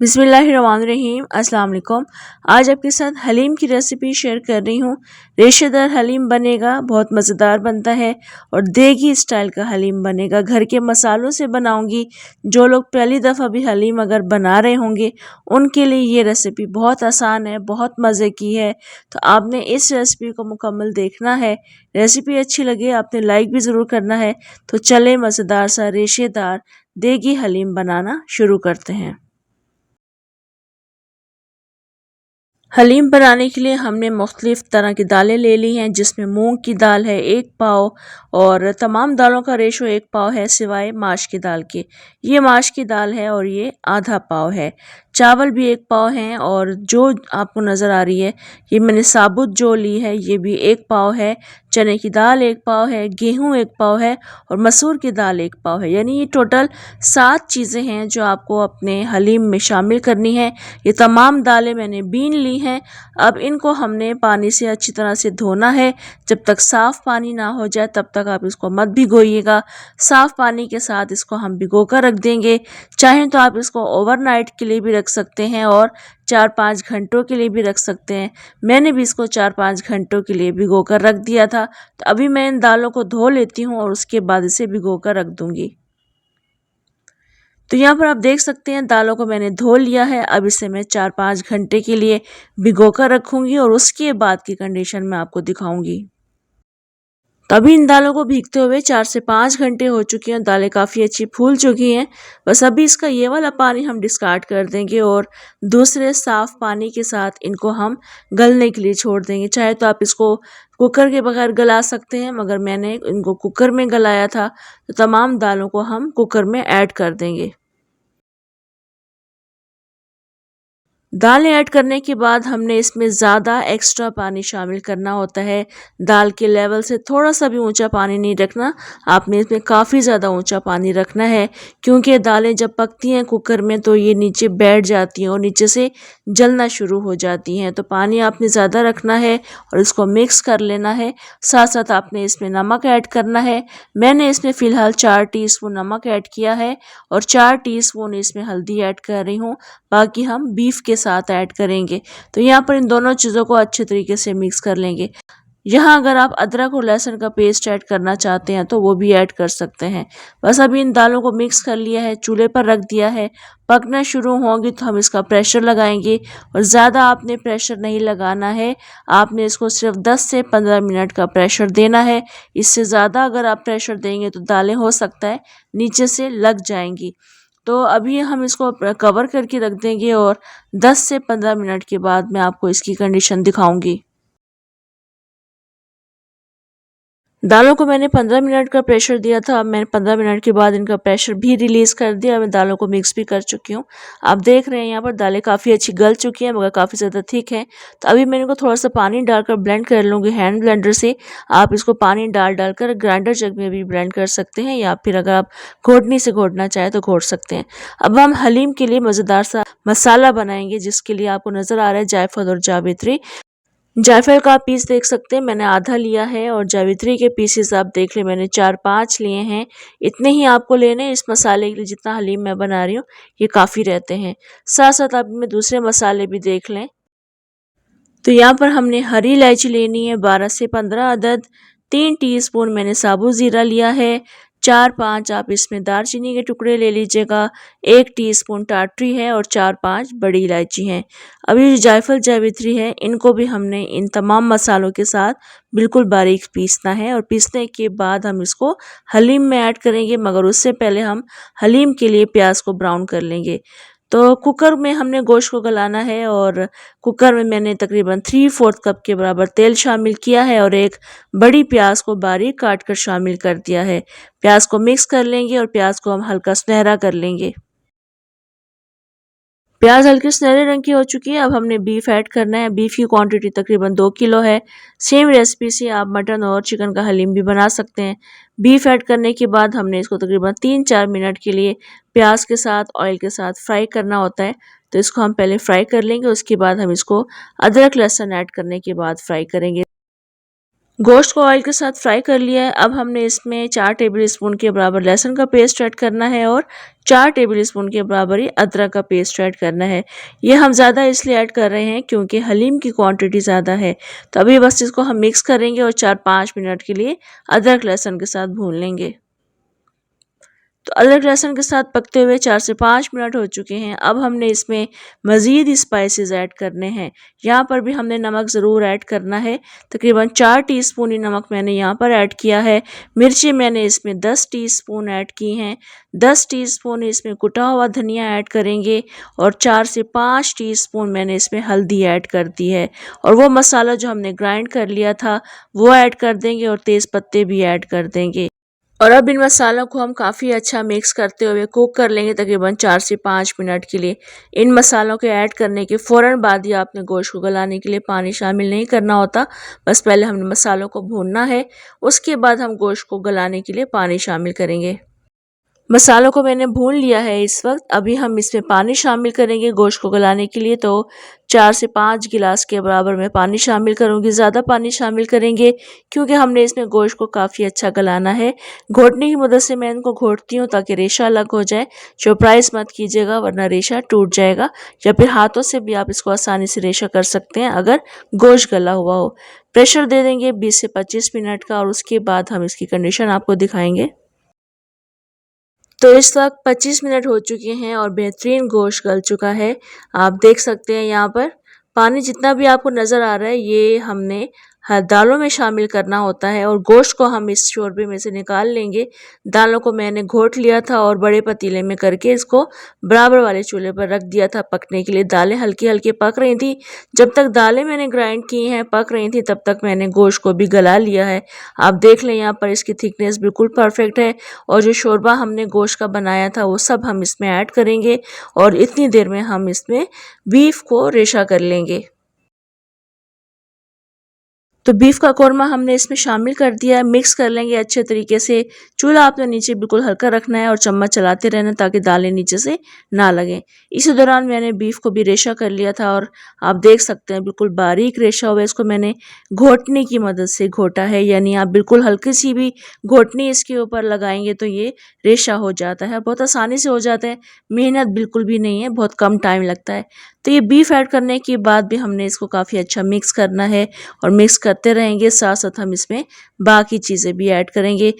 बिस्मिल्लाहिर्रहमानिर्रहीम अस्सलाम वालेकुम। आज आपके साथ हलीम की रेसिपी शेयर कर रही हूँ। रेशेदार हलीम बनेगा, बहुत मज़ेदार बनता है और देगी स्टाइल का हलीम बनेगा। घर के मसालों से बनाऊंगी। जो लोग पहली दफ़ा भी हलीम अगर बना रहे होंगे उनके लिए ये रेसिपी बहुत आसान है, बहुत मज़े की है। तो आपने इस रेसिपी को मुकम्मल देखना है। रेसिपी अच्छी लगे आपने लाइक भी ज़रूर करना है। तो चले मज़ेदार सा रेशेदार देगी हलीम बनाना शुरू करते हैं। हलीम बनाने के लिए हमने मुख्तलिफ़ तरह की दालें ले ली हैं, जिसमें मूंग की दाल है 1 पाव और तमाम दालों का रेशो 1 पाव है सिवाय माश की दाल के। ये माश की दाल है और ये आधा पाव है। चावल भी 1 पाव हैं और जो आपको नज़र आ रही है ये मैंने साबुत जो ली है ये भी 1 पाव है। चने की दाल 1 पाव है, गेहूँ 1 पाव है और मसूर की दाल 1 पाव है। यानी ये टोटल 7 चीज़ें हैं जो आपको अपने हलीम में शामिल करनी है। ये तमाम दालें मैंने बीन ली हैं। अब इनको हमने पानी से अच्छी तरह से धोना है। जब तक साफ़ पानी ना हो जाए तब तक आप इसको मत भिगोइएगा। साफ़ पानी के साथ इसको हम भिगो कर रख देंगे। चाहें तो आप इसको ओवरनाइट के लिए भी रख सकते हैं और 4-5 घंटों के लिए भी रख सकते हैं। मैंने भी इसको 4-5 घंटों के लिए भिगो कर रख दिया था। तो अभी मैं इन दालों को धो लेती हूँ और उसके बाद इसे भिगो कर रख दूँगी। तो यहाँ पर आप देख सकते हैं दालों को मैंने धो लिया है। अब इसे मैं 4-5 घंटे के लिए भिगो कर रखूँगी और उसके बाद की कंडीशन मैं आपको दिखाऊँगी। तभी इन दालों को भीगते हुए 4 से 5 घंटे हो चुके हैं। दालें काफ़ी अच्छी फूल चुकी हैं। बस अभी इसका ये वाला पानी हम डिस्कार्ड कर देंगे और दूसरे साफ़ पानी के साथ इनको हम गलने के लिए छोड़ देंगे। चाहे तो आप इसको कुकर के बगैर गला सकते हैं, मगर मैंने इनको कुकर में गलाया था। तो तमाम दालों को हम कुकर में ऐड कर देंगे। दालें ऐड करने के बाद हमने इसमें ज़्यादा एक्स्ट्रा पानी शामिल करना होता है। दाल के लेवल से थोड़ा सा भी ऊंचा पानी नहीं रखना, आपने इसमें काफ़ी ज़्यादा ऊंचा पानी रखना है। क्योंकि दालें जब पकती हैं कुकर में तो ये नीचे बैठ जाती हैं और नीचे से जलना शुरू हो जाती हैं। तो पानी आपने ज़्यादा रखना है और इसको मिक्स कर लेना है। साथ साथ आपने इसमें नमक ऐड करना है। मैंने इसमें फ़िलहाल 4 टीस्पून नमक ऐड किया है और 4 टीस्पून इसमें हल्दी ऐड कर रही हूँ। बाकी हम बीफ के साथ ऐड करेंगे। तो यहाँ पर इन दोनों चीज़ों को अच्छे तरीके से मिक्स कर लेंगे। यहाँ अगर आप अदरक और लहसुन का पेस्ट ऐड करना चाहते हैं तो वो भी ऐड कर सकते हैं। बस अभी इन दालों को मिक्स कर लिया है, चूल्हे पर रख दिया है। पकना शुरू होंगी तो हम इसका प्रेशर लगाएंगे और ज़्यादा आपने प्रेशर नहीं लगाना है। आपने इसको सिर्फ 10 से 15 मिनट का प्रेशर देना है। इससे ज़्यादा अगर आप प्रेशर देंगे तो दालें हो सकता है नीचे से लग जाएंगी। तो अभी हम इसको कवर करके रख देंगे और 10 से 15 मिनट के बाद मैं आपको इसकी कंडीशन दिखाऊंगी। दालों को मैंने 15 मिनट का प्रेशर दिया था। अब मैंने 15 मिनट के बाद इनका प्रेशर भी रिलीज़ कर दिया। मैं दालों को मिक्स भी कर चुकी हूँ। आप देख रहे हैं यहाँ पर दालें काफ़ी अच्छी गल चुकी हैं, मगर काफ़ी ज़्यादा थिक हैं। तो अभी मैं इनको थोड़ा सा पानी डालकर ब्लेंड कर लूँगी हैंड ब्लेंडर से। आप इसको पानी डाल कर ग्राइंडर जग में भी ब्लेंड कर सकते हैं या फिर अगर आप घोटनी से घोटना चाहें तो घोट सकते हैं। अब हम हलीम के लिए मज़ेदार सा मसाला बनाएंगे, जिसके लिए आपको नज़र आ रहा है जायफल और जावित्री। जायफल का आप पीस देख सकते हैं, मैंने आधा लिया है और जावित्री के पीसेस आप देख लें मैंने 4-5 लिए हैं। इतने ही आपको लेने इस मसाले के लिए, जितना हलीम मैं बना रही हूँ ये काफ़ी रहते हैं। साथ साथ आप इनमें दूसरे मसाले भी देख लें। तो यहाँ पर हमने हरी इलायची लेनी है 12 से 15 अदद। 3 टीस्पून मैंने साबुत ज़ीरा लिया है। 4-5 आप इसमें दालचीनी के टुकड़े ले लीजिएगा। 1 टीस्पून टाटरी है और 4-5 बड़ी इलायची हैं। अभी जो जायफल जावित्री है इनको भी हमने इन तमाम मसालों के साथ बिल्कुल बारीक पीसना है और पीसने के बाद हम इसको हलीम में ऐड करेंगे, मगर उससे पहले हम हलीम के लिए प्याज को ब्राउन कर लेंगे। तो कुकर में हमने गोश्त को गलाना है और कुकर में मैंने तकरीबन 3/4 कप के बराबर तेल शामिल किया है और एक बड़ी प्याज को बारीक काट कर शामिल कर दिया है। प्याज को मिक्स कर लेंगे और प्याज को हम हल्का सुनहरा कर लेंगे। प्याज हल्के सुनहरे रंग की हो चुकी है। अब हमने बीफ ऐड करना है। बीफ की क्वांटिटी तकरीबन 2 किलो है। सेम रेसिपी से आप मटन और चिकन का हलीम भी बना सकते हैं। बीफ ऐड करने के बाद हमने इसको तकरीबन 3-4 मिनट के लिए प्याज के साथ ऑयल के साथ फ्राई करना होता है। तो इसको हम पहले फ्राई कर लेंगे, उसके बाद हम इसको अदरक लहसुन ऐड करने के बाद फ्राई करेंगे। गोश्त को ऑयल के साथ फ्राई कर लिया है। अब हमने इसमें 4 टेबल स्पून के बराबर लहसुन का पेस्ट ऐड करना है और 4 टेबल स्पून के बराबर ही अदरक का पेस्ट ऐड करना है। ये हम ज़्यादा इसलिए ऐड कर रहे हैं क्योंकि हलीम की क्वांटिटी ज़्यादा है। तो अभी बस इसको हम मिक्स करेंगे और 4-5 मिनट के लिए अदरक लहसुन के साथ भून लेंगे। तो अदरक लहसुन के साथ पकते हुए 4 से 5 मिनट हो चुके हैं। अब हमने इसमें मज़ीद स्पाइसेस ऐड करने हैं। यहाँ पर भी हमने नमक ज़रूर ऐड करना है। तकरीबन 4 टीस्पून ही नमक मैंने यहाँ पर ऐड किया है। मिर्ची मैंने इसमें 10 टीस्पून ऐड की हैं। 10 टीस्पून इसमें कुटा हुआ धनिया ऐड करेंगे और 4 से 5 टीस्पून मैंने इसमें हल्दी ऐड कर दी है और वो मसाला जो हमने ग्राइंड कर लिया था वो ऐड कर देंगे और तेज़ पत्ते भी ऐड कर देंगे। और अब इन मसालों को हम काफ़ी अच्छा मिक्स करते हुए कुक कर लेंगे तकरीबन 4 से 5 मिनट के लिए। इन मसालों के ऐड करने के फ़ौरन बाद ही आपने गोश्त को गलाने के लिए पानी शामिल नहीं करना होता। बस पहले हमने मसालों को भूनना है, उसके बाद हम गोश्त को गलाने के लिए पानी शामिल करेंगे। मसालों को मैंने भून लिया है इस वक्त। अभी हम इसमें पानी शामिल करेंगे गोश्त को गलाने के लिए। तो 4 से 5 गिलास के बराबर मैं पानी शामिल करूंगी। ज़्यादा पानी शामिल करेंगे क्योंकि हमने इसमें गोश्त को काफ़ी अच्छा गलाना है। घोटने की मदद से मैं इनको घोटती हूँ ताकि रेशा अलग हो जाए। चौपराइस मत कीजिएगा वरना रेशा टूट जाएगा, या फिर हाथों से भी आप इसको आसानी से रेशा कर सकते हैं अगर गोश्त गला हुआ हो। प्रेशर दे देंगे 20 से 25 मिनट का और उसके बाद हम इसकी कंडीशन आपको दिखाएंगे। तो इस वक्त 25 मिनट हो चुके हैं और बेहतरीन गोश्त गल चुका है। आप देख सकते हैं यहाँ पर पानी जितना भी आपको नज़र आ रहा है ये हमने दालों में शामिल करना होता है और गोश्त को हम इस शोरबे में से निकाल लेंगे। दालों को मैंने घोट लिया था और बड़े पतीले में करके इसको बराबर वाले चूल्हे पर रख दिया था पकने के लिए। दालें हल्की हल्की पक रही थी। जब तक दालें मैंने ग्राइंड की हैं पक रही थी तब तक मैंने गोश्त को भी गला लिया है। आप देख लें यहाँ पर इसकी थिकनेस बिल्कुल परफेक्ट है और जो शोरबा हमने गोश्त का बनाया था वो सब हम इसमें ऐड करेंगे और इतनी देर में हम इसमें बीफ को रेशा कर लेंगे। तो बीफ का कौरमा हमने इसमें शामिल कर दिया है। मिक्स कर लेंगे अच्छे तरीके से। चूल्हा आपने नीचे बिल्कुल हल्का रखना है और चम्मच चलाते रहना ताकि दालें नीचे से ना लगें। इसी दौरान मैंने बीफ को भी रेशा कर लिया था और आप देख सकते हैं बिल्कुल बारीक रेशा हुआ है। इसको मैंने घोटने की मदद से घोटा है, यानी आप बिल्कुल हल्की सी भी घोटनी इसके ऊपर लगाएंगे तो ये रेशा हो जाता है। बहुत आसानी से हो जाता है, मेहनत बिल्कुल भी नहीं है, बहुत कम टाइम लगता है। तो ये बीफ ऐड करने के बाद भी हमने इसको काफ़ी अच्छा मिक्स करना है और मिक्स करते रहेंगे। साथ साथ हम इसमें बाकी चीज़ें भी ऐड करेंगे।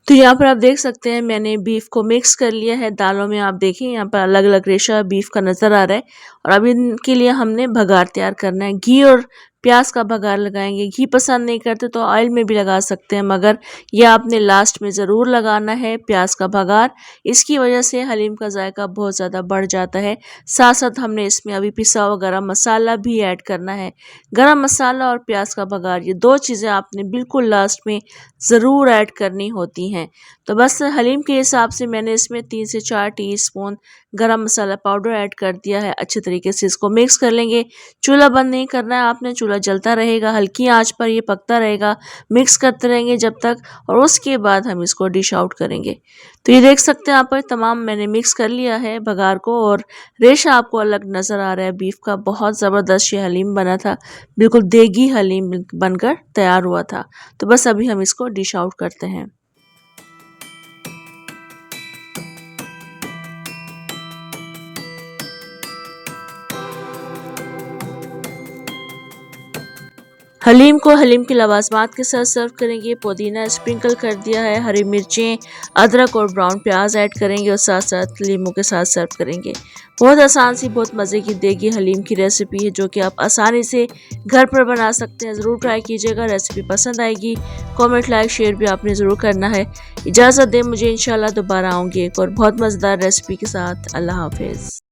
तो यहाँ पर आप देख सकते हैं मैंने बीफ को मिक्स कर लिया है दालों में। आप देखें यहाँ पर अलग अलग रेशा बीफ का नज़र आ रहा है और अब इनके लिए हमने भगार तैयार करना है। घी और प्याज का भगार लगाएंगे। घी पसंद नहीं करते तो ऑयल में भी लगा सकते हैं, मगर ये आपने लास्ट में ज़रूर लगाना है प्याज का भगार। इसकी वजह से हलीम का जायका बहुत ज़्यादा बढ़ जाता है। साथ साथ हमने इसमें अभी पिसा हुआ गरम मसाला भी ऐड करना है। गरम मसाला और प्याज का भगार ये दो चीज़ें आपने बिल्कुल लास्ट में ज़रूर ऐड करनी होती हैं। तो बस हलीम के हिसाब से मैंने इसमें 3 से 4 टीस्पून गरम मसाला पाउडर ऐड कर दिया है। अच्छे तरीके से इसको मिक्स कर लेंगे। चूल्हा बंद नहीं करना है आपने, चूल्हा जलता रहेगा, हल्की आंच पर ये पकता रहेगा। मिक्स करते रहेंगे जब तक, और उसके बाद हम इसको डिश आउट करेंगे। तो ये देख सकते हैं आप तमाम मैंने मिक्स कर लिया है भगार को और रेशा आपको अलग नज़र आ रहा है बीफ का। बहुत ज़बरदस्त ये हलीम बना था, बिल्कुल देगी हलीम बनकर तैयार हुआ था। तो बस अभी हम इसको डिश आउट करते हैं। हलीम को हलीम की लवाजमात के साथ सर्व करेंगे। पुदीना स्प्रिंकल कर दिया है, हरी मिर्चें, अदरक और ब्राउन प्याज ऐड करेंगे और साथ साथ लीमू के साथ सर्व करेंगे। बहुत आसान सी बहुत मज़े की देगी हलीम की रेसिपी है जो कि आप आसानी से घर पर बना सकते हैं। ज़रूर ट्राई कीजिएगा, रेसिपी पसंद आएगी। कमेंट लाइक शेयर भी आपने ज़रूर करना है। इजाज़त दें मुझे, इंशाल्लाह दोबारा आऊँगी एक और बहुत मज़ेदार रेसिपी के साथ। अल्लाह हाफिज़।